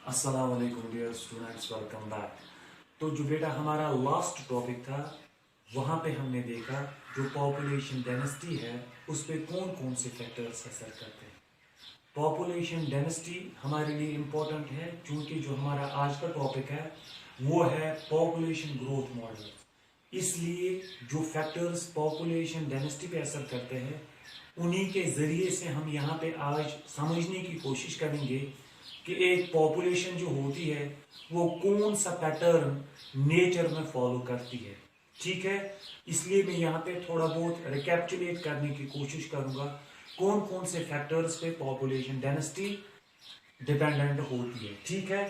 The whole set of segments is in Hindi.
अस्सलाम वालेकुम डियर स्टूडेंट्स, वेलकम बैक। तो जो बेटा हमारा लास्ट टॉपिक था वहाँ पे हमने देखा जो पॉपुलेशन डेंसिटी है उस पे कौन कौन से फैक्टर्स असर करते हैं। पॉपुलेशन डेंसिटी हमारे लिए इम्पोर्टेंट है क्योंकि जो हमारा आज का टॉपिक है वो है पॉपुलेशन ग्रोथ मॉडल। इसलिए जो फैक्टर्स पॉपुलेशन डेंसिटी पे असर करते हैं उन्हीं के ज़रिए से हम यहाँ पे आज समझने की कोशिश करेंगे कि एक पॉपुलेशन जो होती है वो कौन सा पैटर्न नेचर में फॉलो करती है। ठीक है, इसलिए मैं यहाँ पे थोड़ा बहुत रिकैप्चुलेट करने की कोशिश करूँगा कौन कौन से फैक्टर्स पे पॉपुलेशन डेंसिटी डिपेंडेंट होती है। ठीक है,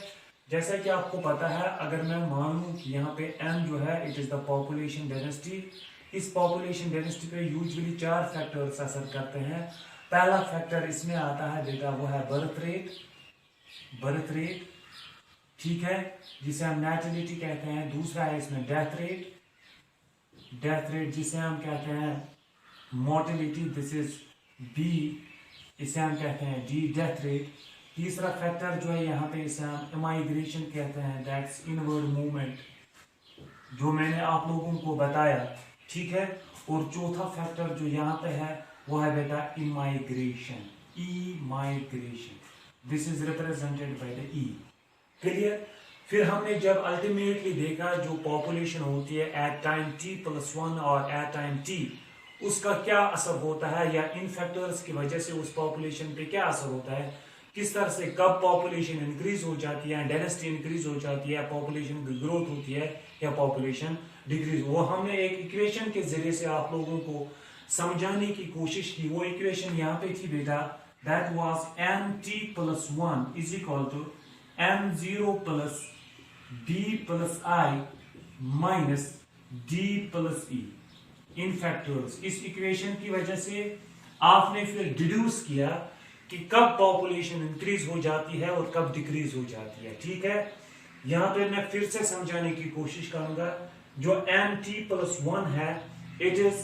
जैसा कि आपको पता है, अगर मैं मान लूँ कि यहाँ पे m जो है it is the population density, इस पॉपुलेशन डेंसिटी पे यूजुअली 4 फैक्टर्स असर करते हैं। पहला फैक्टर इसमें आता है बेटा वो है बर्थ रेट, ठीक है, जिसे हम नेटिलिटी कहते हैं। दूसरा है इसमें डेथ रेट जिसे हम कहते हैं मोर्टेलिटी, दिस इज बी, इसे हम कहते हैं डी, डेथ रेट। तीसरा फैक्टर जो है यहाँ पे इसे हम इमाइग्रेशन कहते हैं, दैट्स इनवर्ड मूवमेंट, जो मैंने आप लोगों को बताया। ठीक है, और चौथा फैक्टर जो यहाँ पे है वो है बेटा immigration, this is represented by the E. Clear. फिर हमने जब अल्टीमेटली देखा जो पॉपुलेशन होती है एट टाइम t+1 और एट टाइम t, उसका क्या असर होता है या इन फैक्टर्स की वजह से उस पॉपुलेशन पे क्या असर होता है, किस तरह से कब पॉपुलेशन इंक्रीज हो जाती है, डेंसिटी इंक्रीज हो जाती है, पॉपुलेशन की ग्रोथ होती है या पॉपुलेशन डिक्रीज। वो हमने एक इक्वेशन के जरिए से आप लोगों को समझाने की कोशिश की। वो इक्वेशन यहाँ पे थी बेटा, that was mt+1 is equal to m0 plus d plus i minus d plus e in factors. इस इक्वेशन की वजह से आपने फिर डिड्यूस किया कि कब पॉपुलेशन इंक्रीज हो जाती है और कब डिक्रीज हो जाती है। ठीक है, यहां पे मैं फिर से समझाने की कोशिश करूंगा। जो mt+1 है इट इज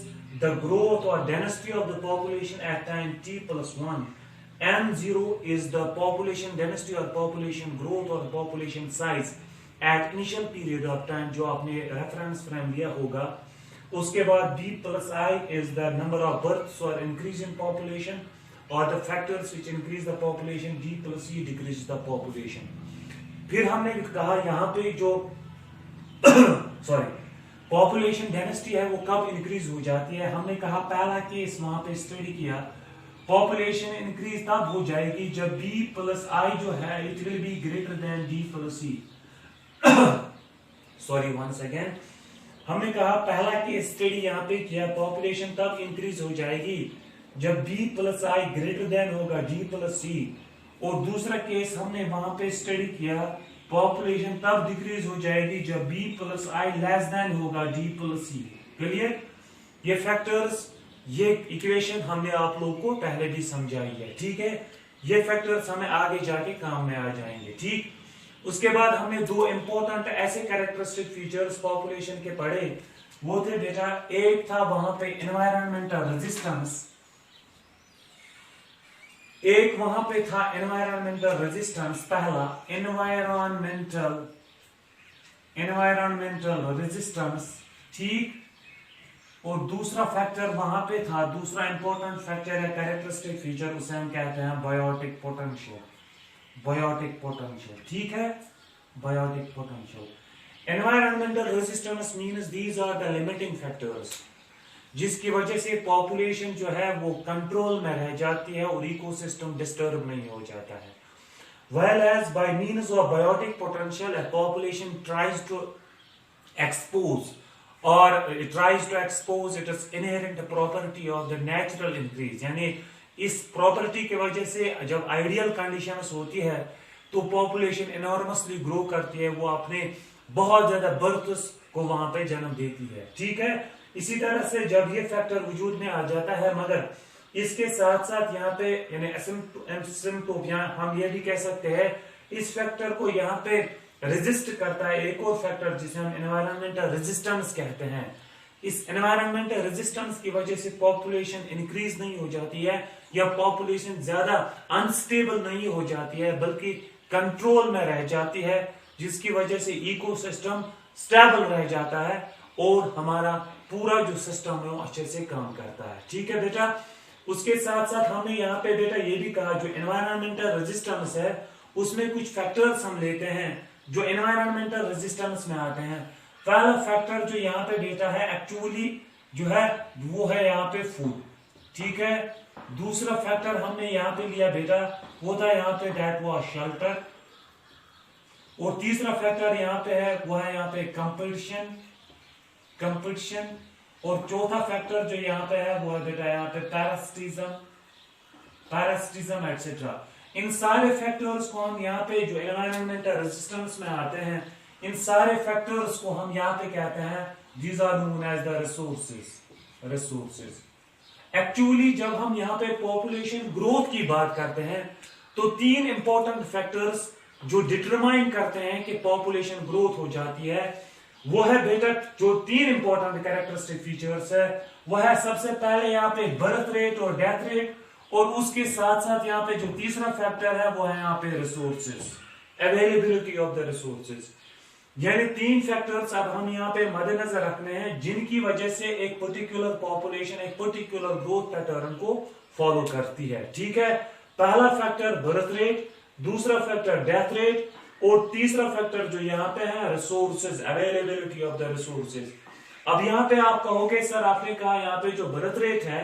द ग्रोथ और density of the population at time t+1। m0 is the population density or population growth or population size at initial period of time, जो आपने रेफरेंस फ्रेम लिया होगा। उसके बाद d plus i is the number of births or increase in population or the factors which increase the population, d plus e decrease the population। फिर हमने कहा यहाँ पे जो पॉपुलेशन डेंसिटी है वो कब इंक्रीज हो जाती है। हमने कहा पहला केस वहां पे स्टडी किया, पॉपुलेशन इंक्रीज तब हो जाएगी जब b प्लस i जो है it will be greater than d plus e। Once again, हमने कहा पहला केस स्टडी यहाँ पे किया, पॉपुलेशन तब इंक्रीज हो जाएगी जब b plus i greater than होगा d प्लस e। और दूसरा केस हमने वहां पे स्टडी किया, पॉपुलेशन तब डिक्रीज हो जाएगी जब b plus i less than होगा d प्लस e। क्लियर। ये फैक्टर्स, ये इक्वेशन हमने आप लोगों को पहले भी समझाई है। ठीक है, ये फैक्टर्स हमें आगे जाके काम में आ जाएंगे। ठीक, उसके बाद हमने 2 इंपॉर्टेंट ऐसे कैरेक्टरिस्टिक फीचर्स पॉपुलेशन के पढ़े। वो थे बेटा, एक था वहां पे एनवायरमेंटल रेजिस्टेंस, एक वहां पे था एनवायरमेंटल रेजिस्टेंस, पहला एनवायरमेंटल रेजिस्टेंस। ठीक, और दूसरा फैक्टर वहां पे था, दूसरा इंपॉर्टेंट फैक्टर है कैरेक्टरिस्टिक फीचर, उसे हम कहते हैं बायोटिक पोटेंशियल। ठीक है, biotic potential. Environmental resistance means these are the limiting factors जिसकी वजह से पॉपुलेशन जो है वो कंट्रोल में रह जाती है और इकोसिस्टम डिस्टर्ब नहीं हो जाता है। Whereas by means of biotic potential a population tries to expose its inherent property of the natural increase, यानी इस प्रॉपर्टी की वजह से जब आइडियल कंडीशंस होती है तो पॉपुलेशन इनॉर्मसली ग्रो करती है, वो अपने बहुत ज्यादा बर्थ्स को वहां पे जन्म देती है। ठीक है, इसी तरह से जब ये फैक्टर वजूद में आ जाता है, मगर इसके साथ साथ यहाँ पे यानी एसिम्प्टोम, हम ये भी कह सकते हैं इस फैक्टर को यहाँ पे रेजिस्ट करता है एक और फैक्टर जिसे हम एनवायरमेंटल रेजिस्टेंस कहते हैं। इस एनवायरमेंटल रेजिस्टेंस की वजह से पॉपुलेशन इंक्रीज नहीं हो जाती है या पॉपुलेशन ज्यादा अनस्टेबल नहीं हो जाती है, बल्कि कंट्रोल में रह जाती है, जिसकी वजह से इकोसिस्टम स्टेबल रह जाता है और हमारा पूरा जो सिस्टम है वो अच्छे से काम करता है। ठीक है बेटा, उसके साथ साथ हमने यहाँ पे बेटा ये भी कहा जो एनवायरमेंटल रेजिस्टेंस है उसमें कुछ फैक्टर्स हम लेते हैं जो एनवायरमेंटल रेजिस्टेंस में आते हैं। पहला फैक्टर जो यहाँ पे बेटा है एक्चुअली जो है वो है यहाँ पे फूड। ठीक है, दूसरा फैक्टर हमने यहाँ पे लिया बेटा वो था यहाँ पे दैट वाज शेल्टर, और तीसरा फैक्टर यहाँ पे है वो है यहाँ पे कंपटीशन, और चौथा फैक्टर जो यहाँ पे है वो है बेटा यहाँ पे पैरासिटिज्म एटसेट्रा। इन सारे फैक्टर्स को हम यहाँ पे जो एनवायरमेंटल रेजिस्टेंस में आते हैं, इन सारे फैक्टर्स को हम यहाँ पे कहते हैं these are known as the resources. Actually जब हम यहाँ पे पॉपुलेशन ग्रोथ की बात करते हैं तो तीन इंपॉर्टेंट फैक्टर्स जो डिटरमाइन करते हैं कि पॉपुलेशन ग्रोथ हो जाती है वो है बेटा जो तीन इंपॉर्टेंट कैरेक्टरिस्टिक फीचर्स है वो है सबसे पहले यहाँ पे बर्थ रेट और डेथ रेट, और उसके साथ साथ यहाँ पे जो तीसरा फैक्टर है वो है यहाँ पे resources, availability of the resources. यानी तीन फैक्टर्स अब हम यहाँ पे मद्देनजर रखने हैं जिनकी वजह से एक पर्टिकुलर पॉपुलेशन एक पर्टिकुलर ग्रोथ पैटर्न को फॉलो करती है। ठीक है, पहला फैक्टर बर्थ रेट, दूसरा फैक्टर डेथ रेट, और तीसरा फैक्टर जो यहाँ पे है resources, availability of the resources. अब यहाँ पे आप कहोगे सर आपने कहा यहाँ पे जो बर्थ रेट है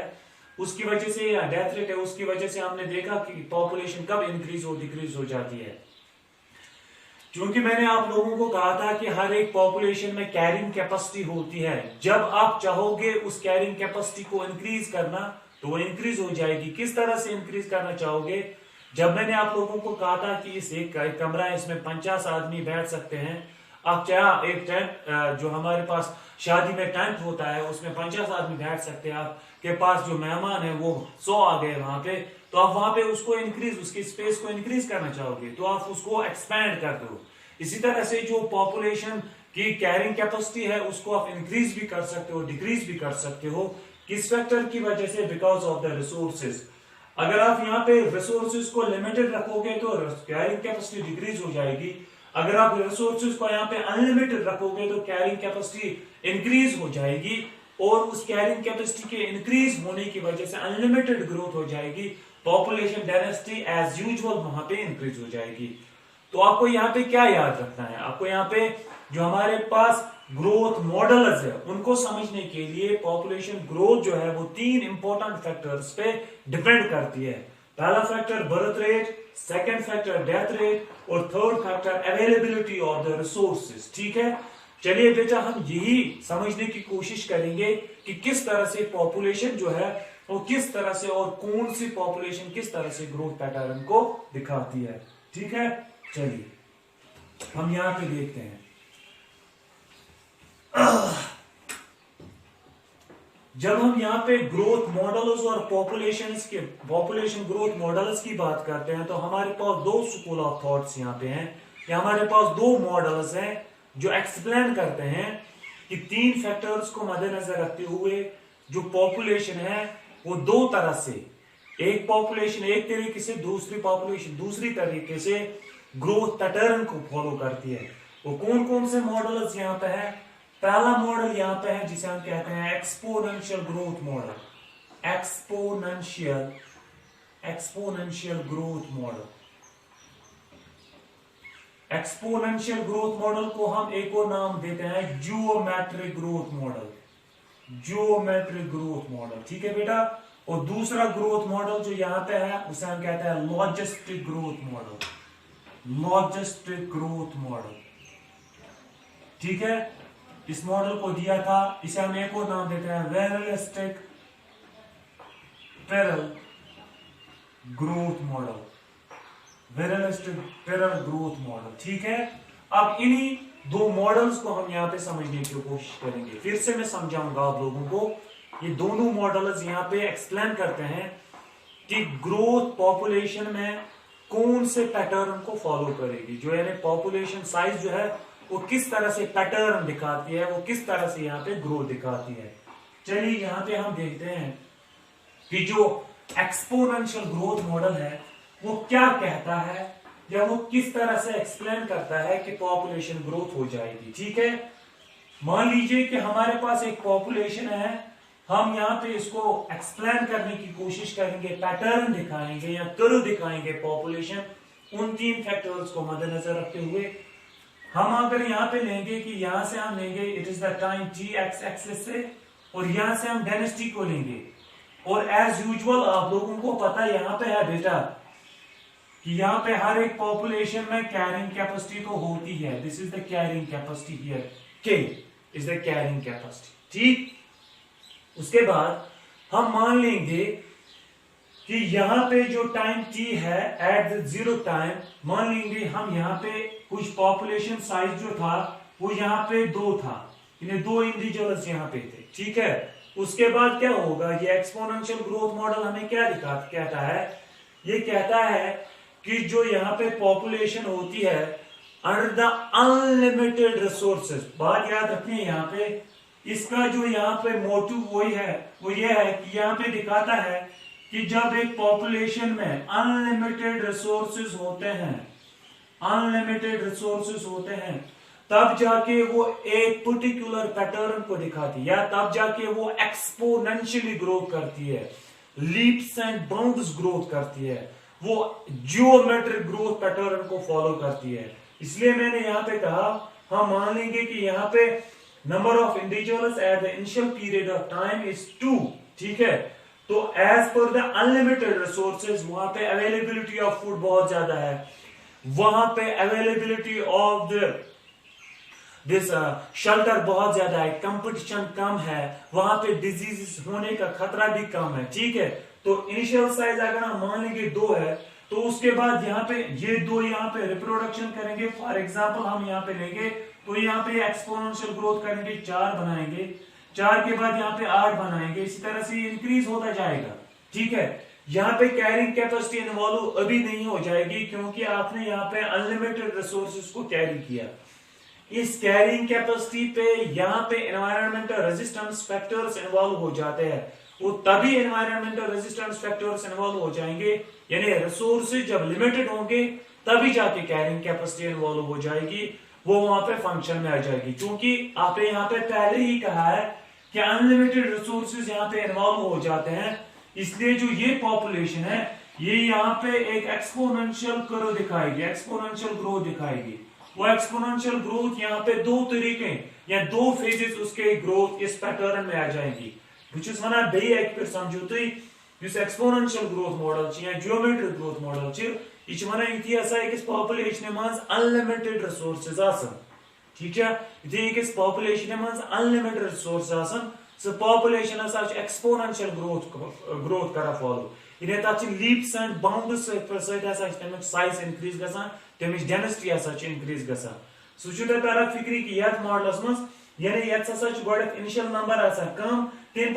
उसकी वजह से या डेथ रेट है उसकी वजह से हमने देखा कि पॉपुलेशन कब इंक्रीज और डिक्रीज हो जाती है। क्योंकि मैंने आप लोगों को कहा था कि हर एक पॉपुलेशन में कैरिंग कैपेसिटी होती है, जब आप चाहोगे उस कैरिंग कैपेसिटी को इंक्रीज करना तो वो इंक्रीज हो जाएगी। किस तरह से इंक्रीज करना चाहोगे? जब मैंने आप लोगों को कहा था कि इस एक कमरा है इसमें 50 आदमी बैठ सकते हैं, आप चाहे एक टेंट जो हमारे पास शादी में टेंट होता है उसमें 50 आदमी बैठ सकते हैं, आपके पास जो मेहमान है वो 100 आ गए वहां पे, तो आप वहां पे उसको इंक्रीज उसकी स्पेस को इंक्रीज करना चाहोगे तो आप उसको एक्सपैंड कर दो। इसी तरह से जो पॉपुलेशन की कैरिंग कैपेसिटी है उसको आप इंक्रीज भी कर सकते हो डिक्रीज भी कर सकते हो। किस फैक्टर की वजह से? Because of the resources. अगर आप यहाँ पे रिसोर्सेज को लिमिटेड रखोगे तो कैरिंग कैपेसिटी डिक्रीज हो जाएगी, अगर आप रिसोर्सेज को यहाँ पे अनलिमिटेड रखोगे तो कैरिंग कैपेसिटी इंक्रीज हो जाएगी, और उस कैरिंग कैपेसिटी के इंक्रीज होने की वजह से अनलिमिटेड ग्रोथ हो जाएगी, पॉपुलेशन डेंसिटी एज यूजुअल वहां पे इंक्रीज हो जाएगी। तो आपको यहाँ पे क्या याद रखना है? आपको यहाँ पे जो हमारे पास ग्रोथ मॉडल्स है उनको समझने के लिए पॉपुलेशन ग्रोथ जो है वो तीन इंपॉर्टेंट फैक्टर्स पे डिपेंड करती है। पहला factor birth rate, second factor death rate, और third factor availability of the resources. ठीक है, चलिए बेटा हम यही समझने की कोशिश करेंगे कि किस तरह से पॉपुलेशन जो है वो किस तरह से और कौन सी पॉपुलेशन किस तरह से ग्रोथ पैटर्न को दिखाती है। ठीक है, चलिए हम यहां पे देखते हैं। जब हम यहाँ पे ग्रोथ मॉडल्स और पॉपुलेशन ग्रोथ मॉडल्स की बात करते हैं तो हमारे पास दो स्कूल ऑफ थॉट्स यहाँ पे हैं, या हमारे पास दो मॉडल्स हैं जो एक्सप्लेन करते हैं कि तीन फैक्टर्स को मद्देनजर रखते हुए जो पॉपुलेशन है वो दो तरह से, एक पॉपुलेशन एक तरीके से, दूसरी पॉपुलेशन दूसरी तरीके से ग्रोथ पैटर्न को फॉलो करती है। वो कौन कौन से मॉडल्स यहाँ पे है? पहला मॉडल यहाँ पे है जिसे हम कहते हैं exponential growth model, exponential growth model. Exponential growth model को हम एक और नाम देते हैं geometric growth model, geometric growth model. ठीक है बेटा, और दूसरा ग्रोथ मॉडल जो यहाँ पे है उसे हम कहते हैं logistic growth model, logistic growth model. ठीक है, इस मॉडल को दिया था, इसे हम एक और नाम देते हैं वेरिलिस्टिक पैरेलल ग्रोथ मॉडल, वेरिलिस्टिक पैरेलल ग्रोथ मॉडल। ठीक है, अब इन्हीं दो मॉडल्स को हम यहाँ पे समझने की कोशिश करेंगे। फिर से मैं समझाऊंगा आप लोगों को, ये दोनों मॉडल्स यहाँ पे एक्सप्लेन करते हैं कि ग्रोथ पॉपुलेशन में कौन से पैटर्न को फॉलो करेगी, जो यानी पॉपुलेशन साइज जो है वो किस तरह से पैटर्न दिखाती है, वो किस तरह से यहाँ पे ग्रोथ दिखाती है। चलिए यहाँ पे हम देखते हैं कि जो एक्सपोनेंशियल ग्रोथ मॉडल है वो क्या कहता है जब वो किस तरह से एक्सप्लेन करता है कि पॉपुलेशन ग्रोथ हो जाएगी। ठीक है, मान लीजिए कि हमारे पास एक पॉपुलेशन है, हम यहाँ पे इसको एक्सप्लेन करने की कोशिश करेंगे, पैटर्न दिखाएंगे या कर्व दिखाएंगे पॉपुलेशन, उन 3 फैक्टर्स को मद्देनजर रखते हुए हम अगर यहाँ पे लेंगे कि यहां से हम लेंगे it is the time T x axis से, और यहां से हम डेंसिटी को लेंगे, और एज यूजुअल आप लोगों को पता है यहाँ पे है बेटा कि यहाँ पे हर एक पॉपुलेशन में कैरिंग कैपेसिटी तो होती है। This is the carrying capacity here, के इज द कैरिंग कैपेसिटी। ठीक, उसके बाद हम मान लेंगे कि यहाँ पे जो टाइम t है एट द 0 टाइम, मान लेंगे हम यहाँ पे कुछ पॉपुलेशन साइज जो था वो यहाँ पे 2 था, यानी 2 इंडिविजुअल्स यहाँ पे थे। ठीक है, उसके बाद क्या होगा, ये एक्सपोनेंशियल ग्रोथ मॉडल हमें क्या कहता है, ये कहता है कि जो यहाँ पे पॉपुलेशन होती है अंडर द अनलिमिटेड रिसोर्सेज। बात याद रखनी है यहाँ पे, इसका जो यहाँ पे मोटिव वही है, वो ये है कि यहाँ पे दिखाता है कि जब एक पॉपुलेशन में अनलिमिटेड रिसोर्सेज होते हैं, अनलिमिटेड रिसोर्सेज होते हैं, तब जाके वो एक पर्टिकुलर पैटर्न को दिखाती है, या तब जाके वो एक्सपोनेंशियली ग्रोथ करती है, लीप्स एंड बाउंड्स ग्रोथ करती है, वो जियोमेट्रिक ग्रोथ पैटर्न को फॉलो करती है। इसलिए मैंने यहाँ पे कहा हम मान लेंगे कि यहाँ पे number of individuals at the initial period of time is 2। ठीक है, तो as per the unlimited resources वहां पे अवेलेबिलिटी ऑफ फूड बहुत ज्यादा है, वहां पे अवेलेबिलिटी ऑफ दिस शेल्टर बहुत ज्यादा है, कंपटीशन कम है, वहां पे डिजीज होने का खतरा भी कम है। ठीक है, तो इनिशियल साइज अगर हम मान लेंगे 2 है, तो उसके बाद यहाँ पे ये 2 यहाँ पे रिप्रोडक्शन करेंगे। फॉर एग्जाम्पल हम यहाँ पे लेंगे तो यहाँ पे एक्सपोनेंशियल ग्रोथ करेंगे, 4 बनाएंगे, 4 के बाद यहाँ पे 8 बनाएंगे, इसी तरह से इंक्रीज होता जाएगा। ठीक है, यहाँ पे कैरिंग कैपेसिटी इन्वॉल्व अभी नहीं हो जाएगी क्योंकि आपने यहाँ पे अनलिमिटेड रिसोर्सेज को कैरी किया। इस कैरिंग कैपेसिटी पे यहाँ पे एनवायरमेंटल रेजिस्टेंस फैक्टर्स इन्वॉल्व हो जाते हैं, वो तभी एनवायरमेंटल रेजिस्टेंस फैक्टर्स इन्वॉल्व हो जाएंगे, यानी रिसोर्सेज जब लिमिटेड होंगे तभी जाके कैरिंग कैपेसिटी इन्वॉल्व हो जाएगी, वो वहां पे फंक्शन में आ जाएगी। क्योंकि आपने यहाँ पे पहले ही कहा है कि अनलिमिटेड रिसोर्सेज यहाँ पे इन्वॉल्व हो जाते हैं, इसलिए जो ये पॉपुलेशन है ये यहाँ पे एक एक्सपोनेंशियल कर्व दिखाएगी, एक्सपोनेंशियल ग्रोथ दिखाएगी। वो एक्सपोनेंशियल ग्रोथ यहाँ पे 2 तरीके या 2 फेजेस उसके ग्रोथ इस पैटर्न में आ जाएंगी। बुझुस वनान बेयि एक फिर समझो तुई युस एक्सपोनेंशियल ग्रोथ मॉडल या जियोमेट्रिक ग्रोथ मॉडल यह वनान युथि अकिस पॉपुलेशन मज अनलिमिटेड रिसोर्सेज आसन। ठीक है, युथि अकिस पॉपुलेशन मज अनलिमिटेड रिसोर्स आसन, सो पॉपुलेशन एक्सपोनेंशियल ग्रोथ करा फॉलो, यानी तक लीप्स एंड बाउंड्स तमिक साइज इंक्रीज गसान, तमिच डेंसिटी इंक्रीज गसान। सह तरह फिक्री कि यथ मॉडलस मज यानी यथ गोड इनिशियल नंबर कम, तम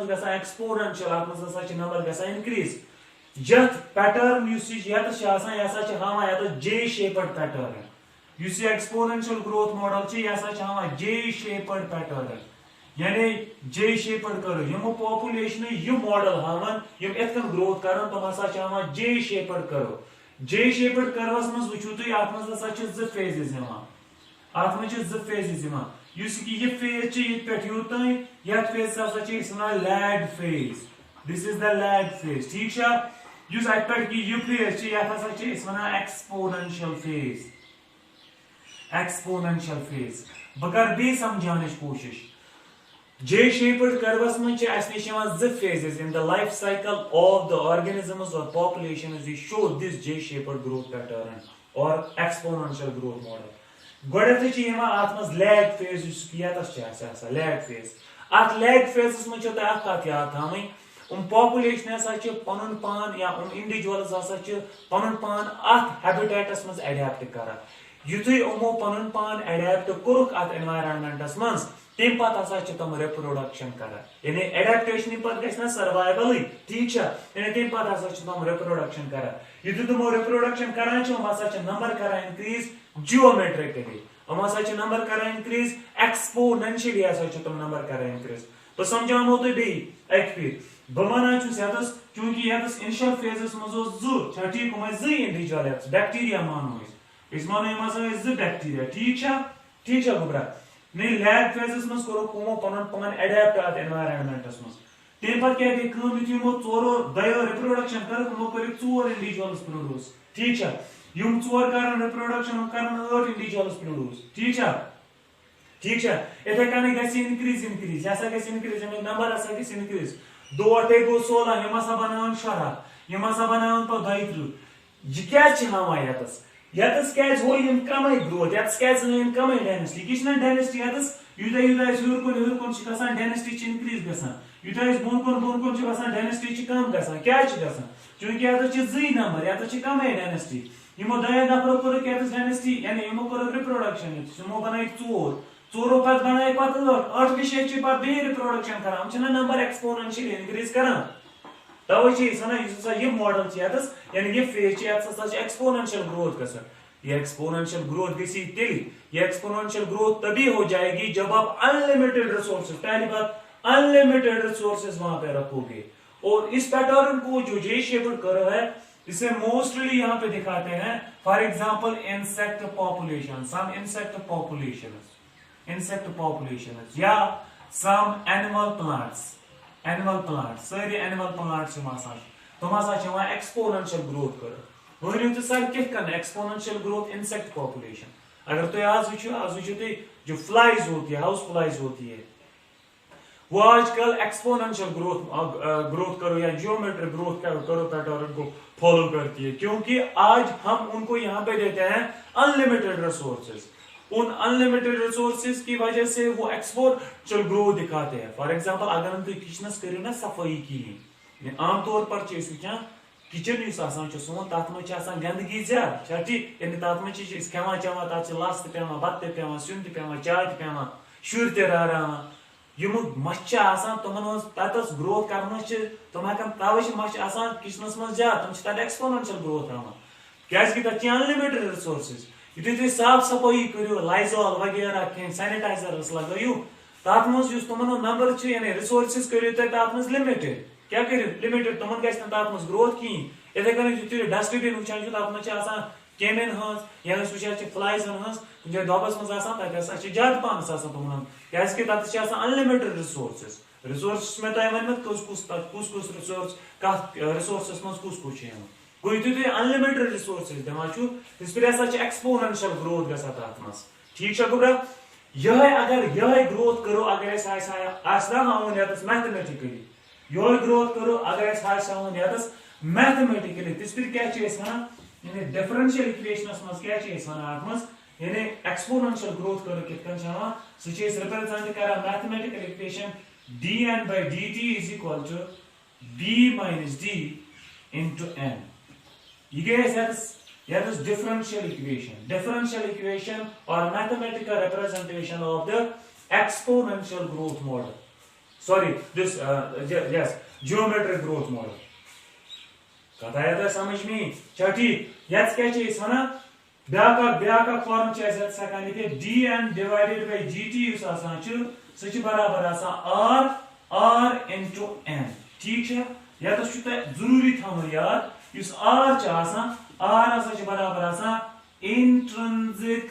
पे एक्सपोनेंशियल नंबर गसान इंक्रीज। यथ पैटर्न यह हां जे shaped pattern, exponential growth model यह हां जे शेप्ड पैटर्न, यानी जे शेप्ड कर्व यमो पॉपुलेशन यह मॉडल हावन यम एथन ग्रोथ करन तम हां जे शेप्ड कर्व। जे शेप्ड कर्वस मज वुचु तुई आत मज हसा छ 2 फेजेस यमान, आत मज 2 फेजेस यमान, युस कि ये फेज छ यत पेट युताई यत फेज हसा छ इसना lag phase, this is the lag phase. ठीक छ, युस अत पेट कि ये फेज छ यत हसा छ इसना एक्सपोनेंशियल फेज, एक्सपोनेंशियल फेज। बकर बे समझाने की कोशिश, जे शेप्ड कर्वस में निश 2 phases in the life cycle of the organisms or populations. We show this J shaped growth pattern or exponential growth model. गोडे आत मज लैग फेज लैग फेज, अत लैग फेज में कत याद थी पॉपुलेशन हसा पन पान या इंडिविजुअल्स हसा पन पान अत हैबिटेटस मज एडेप्ट कर, युथु यमो पन पान एडेप्ट कोरुक अत एनवायरनमेंटस मज तम पे तम रिप्रोडक्शन कर, यानी एडेप्टेशन पे सर्वाइवल। ठीक यानी तम पे तम रिप्रोडक्शन कर, युद्ध तमो रिप्रोडक्शन करान नंबर कर इंक्रीज जियोमेट्रिकली, हम नंबर कर इंक्रीज एक्सपोनेंशियली तम नंबर कर इंक्रीज। तो समझामो तुम बे एक फिर बना चूंकि यस इनिशियल फेजस मज ठीक हम इंडिविजुअल बैक्टीरिया मानो इस मानो यम बैक्टीरिया ठीक गुब्रा नहीं लैब फेजस मज करो पन पान एडेप्ट अत एनवायरनमेंटस मज तम पे क्या गई यमो चोरो दयो रिप्रोडक्शन कर कर 4 इंडिविजुअल्स प्रोड्यूस ठीक यम 4 कर रिप्रोडक्शन कर 8 इंडिविजुअल्स प्रोड्यूस ठीक इथे कन इंक्रीज यह इंक्रीज नंबर इंक्रीज 2 8 गो 16 यम बनान 18 यम बनान तो 32 यह हावान यतस क्या हो कम ग्रोथ यतस क्या कम डेनेसिटी किस डेनेसिटी यतस यूता हूर कुन डेनेसिटी इंक्रीज गसान यूता बोन कुन डेनेसिटी कम गसान क्या चूंकि यतस 2 नंबर यतस कम डेनेसिटी यमो दयो नफरो कोर डेनेसिटी यानी यमो कोर रिप्रोडक्शन यमो बनाई 4 पत बनाई 8 के शेख पे रिप्रोडक्शन कर नंबर एक्सपोनेंशियल इंक्रीज कर तवे मॉडल यानी यह फेज एक्सपोनेंशियल ग्रोथ गसान ये एक्सपोनेंशियल ग्रोथ गई तेली ये एक्सपोनेंशियल ग्रोथ तभी हो जाएगी जब आप अनलिमिटेड रिसोर्सेज पहली बात अनलिमिटेड रिसोर्सेज वहां पे रखोगे और इस पैटर्न को जो जे शेप्ड कर्व है इसे मोस्टली यहाँ पे दिखाते हैं for example insect population some insect population या सम एनिमल प्लांट्स सारी एनिमल प्लांट्स तुम एक्सपोनेंशियल ग्रोथ कर वन तो सर कन एक्सपोनेंशियल ग्रोथ इंसेक्ट पॉपुलेशन अगर तुम आज वो जो फ्लाइज होती है हाउस फ्लाइज होती है वो आजकल एक्सपोनेंशियल ग्रोथ करो या जियोमेट्रिक ग्रोथ करो पैटर्न को फॉलो करती है क्योंकि आज हम उनको यहाँ पे देते हैं अनलिमिटेड रिसोर्सेज उन अनलिमिटेड रिसोर्सेज की वजह से वो एक्सपोनेंशियल ग्रोथ दिखाते हैं फॉर एग्जांपल अगर हम किचनस करो ना सफाई की आमतौर पर किचन सोन तथ मज गंदगी ज्यादा ठीक यानी तथ मज खेवान चवान तथ लस पे बत पे सुन पे चाय पे शुर तरान यम मछ तुम तथस ग्रोथ कर तुम हेकन तवे मछ किचनस मज ज्यादा तुम एक्सपोनेंशियल ग्रोथ हान क्या अनलिमिटेड रिसोर्सेज यु तुम साफ सफाई करो लाइजॉल वगैरह कह सैनिटाइजर्स लगो तथ मज तुम नंबर यानी रिसोर्सेज करो तथ मज लिमिटेड क्या कर लिमिटेड तुम गज ग्रोथ कहीं इथे कन डस्टबिन वुचान तथ मज केमिन या वुचान फ्लाइजन कुछ दबस मज ज्यादा पान तुम क्या अनलिमिटेड रिसोर्सेस में तुम वन कुस रिसोर्स कत रिसोर्सस मज कुस गो यु अनलिमिटेड रिसोर्सेस दिवान इस पे एक्सपोनेंशियल ग्रोथ गसान तथ मज ठीक गुब्रा यह अगर यह ग्रोथ करो अगर हावन यतस मैथमेटिकली यह ग्रोथ करो अगर हावन यतस मैथमेटिकली तिस पे क्या यानी डिफरेंशियल इक्वेशनस मज क्या अत मज यानी एक्सपोनेंशियल ग्रोथ करो कितन सह रिप्रेजेंट कर mathematical equation dn by dt is equal to b minus d into n ये is differential equation or mathematical representation of the exponential growth model sorry this yes geometric growth model कथा है समझ में ठीक यस क्या ब्याका form सकान dn divided by dt सह बराबर r into n ठीक है या तो जरूरी थवन याद r बराबर intrinsic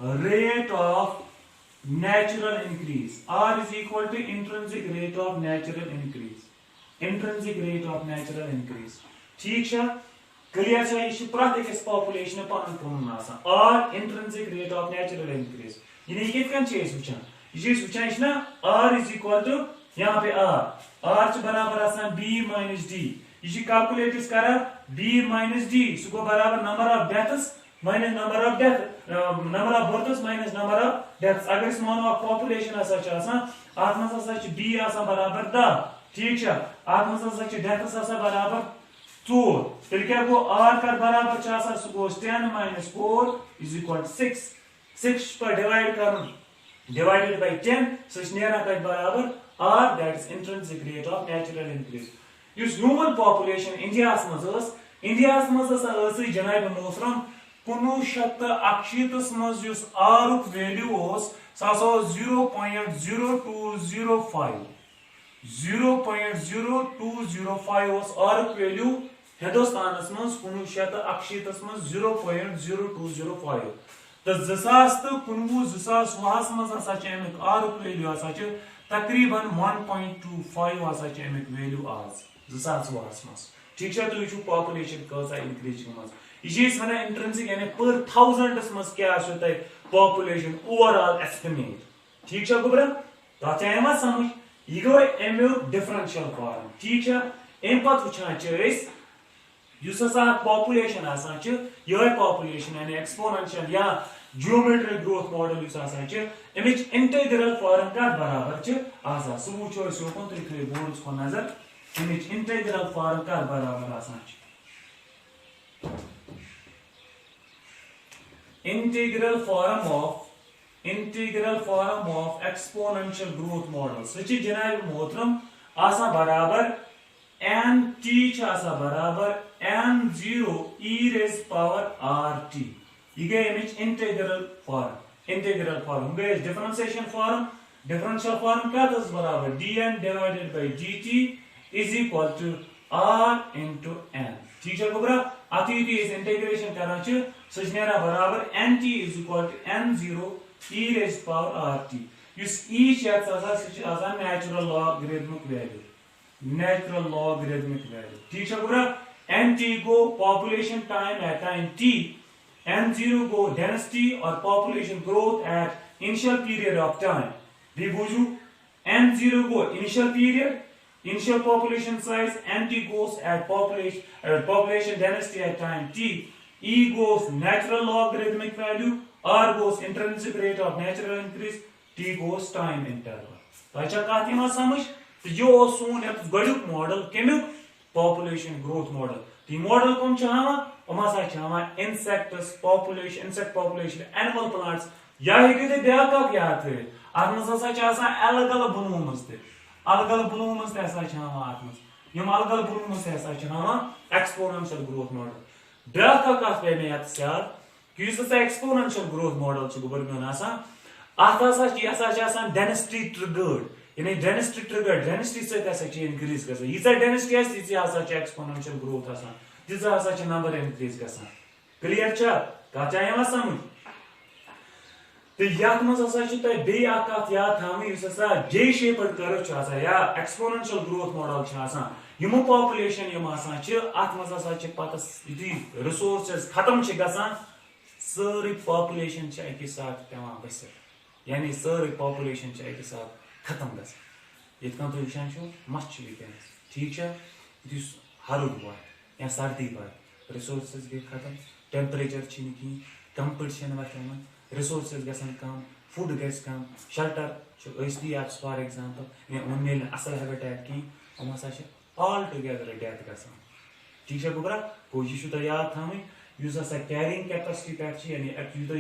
rate of natural increase r is equal to intrinsic rate of natural increase ठीक है क्लियर यह प्रत पॉपुलेशन पन r intrinsic rate of natural increase यानी कित वुचान r is equal to यहाँ पे r बराबर b minus d यह कैलकुलेट कर b minus d सह गो बराबर number of deaths minus number of births minus number of deaths अगर मानो पॉपुलेशन अत मज b बराबर 10 ठीक है अत मज डेथ्स बराबर 4 तेल क्या गो r कर बराबर सह गो 10 minus 4 is equal to 6 पर डिवाइड कर divided by 10 सह कत बराबर r that is intrinsic rate of natural increase use human population India मज जनाब मोहतरम 1961 मज r वैल्यू सह 0.0205 0.0205 was आर्क वैल्यू हिंदुस्तानस मज 1961 मज 0.0205 तो 2019-2020 मज अमिक आर्क वैल्यू तकरीबन 1.25 अमिक वैल्यू आज 2020 मज ठीक है। तो यह पॉपुलेशन कसा इंक्रीज गमज यह इंट्रेंसिक यानी पर थाउजेंडस मज क्या पॉपुलेशन ओवरऑल एस्टिमेट ठीक है गुब्रा तथ समझ यह गो अमुक डिफरेंशियल फॉर्म ठीक है। अम पे वुचान पॉपुलेशन यह पॉपुलेशन यानी एक्सपोनेंशियल या जियोमेट्रिक ग्रोथ मॉडल अमिच इंटीग्रल फॉर्म क्या बराबर सह वो योकन तुम थो बोर्ड्स को नजर अमिच इंटीग्रल फॉर्म क्या बराबर integral form of exponential growth model सह जनाब मोहतरम बराबर n t बराबर n0 e raised power rt यह गई अमिच इंटीग्रल फॉर्म गई डिफरेंशिएशन फॉर्म डिफरेंशियल फॉर्म क्या बराबर dn divided by dt is equal to r into n ठीक है गुब्रा अत इंटीग्रेशन कर बराबर nt is equal to n0 e raised power rt इस e नेचुरल लॉगरिथमिक वैल्यू ठीक है गुब्रा nt गो population time at time t n0 go density or population growth at initial period of time bujju n0 go initial period initial population size nt goes at population density at time t e goes natural logarithmic value r goes intrinsic rate of natural increase t goes time interval अच्छा कहां मा समझ तो यो सोन गडुक मॉडल केमिक पॉपुलेशन ग्रोथ मॉडल ती मॉडल कौन चाहवा insect population animal plants या हेकु ते ब्याक का याद करे आत्मस अलग अलग ब्लूम्स ते यम अलग अलग ब्लूम्स ते एक्सपोनेंशियल ग्रोथ मॉडल ब्याक का पे में याद याद कि एक्सपोनेंशियल ग्रोथ मॉडल गुबर में डेंसिटी ट्रिगर्ड यानी डेंसिटी से इंक्रीज गसा यीसा density exponential growth number increase गसा क्लियर कह समझ तो यथ मज याद थी जे शेप्ड कर्व या एक्सपोनेंशियल ग्रोथ मॉडल यमो पॉपुलेशन अत मज पता रिसोर्सेस खत्म गसान सारी पॉपुलेशन अक साथ पेवान बस यानी सारी पॉपुलेशन अक साथ खत्म गसान ये तुम वुचान मच वनस ठीक है हरुद वात या सर्दी वात रिसोर्सेस गई खत्म टेम्परेचर कहीं कंपटीशन वतान रिसोर्सेस गसन कम फूड गस कम शेल्टर फॉर एग्जांपल मिल असल हैबिटेट कहीं हम ऑल टुगेदर डेथ गसान ठीक है गुब्रा गो यह याद थी कैरिंग कैपेसिटी पे यानी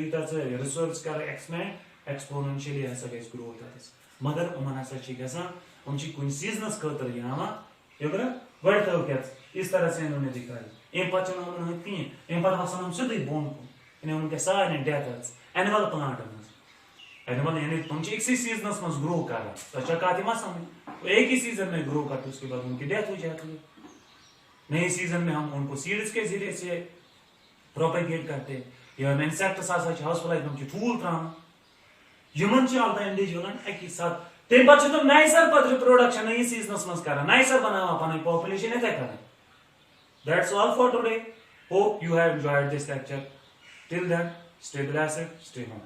यूता रिसोर्स कर एक्सपेंड एक्सपोनेंशियली गई ग्रोथ मगर हम कुछ सीजनस खतर गड थो क्या इस तरह से इन्होंने दिखाई अम पे कहीं अम पे हम सीधे बोन कुन क्या सारे डेथ एनिमल प्लांटन एनिमल यानी तुम एक सीजनस मज ग्रो कर कत समझ एक ही सीजन में ग्रो करते उसके बाद उनकी डेथ हो जाती है। नए सीजन में हम उनको सीड्स के जरिए से प्रोपेगेट करते या इंसेक्ट्स हाउसफ्लाई तुम ठूल त्रान यमन अलग इंडिविजुअलन अक साथ तम पे नए सर पे रिप्रोडक्शन नई सीजनस मज कर नए सर बनावा पन पॉपुलेशन इथे कर that's all for today hope you have enjoyed this lecture till then stay blessed stay home.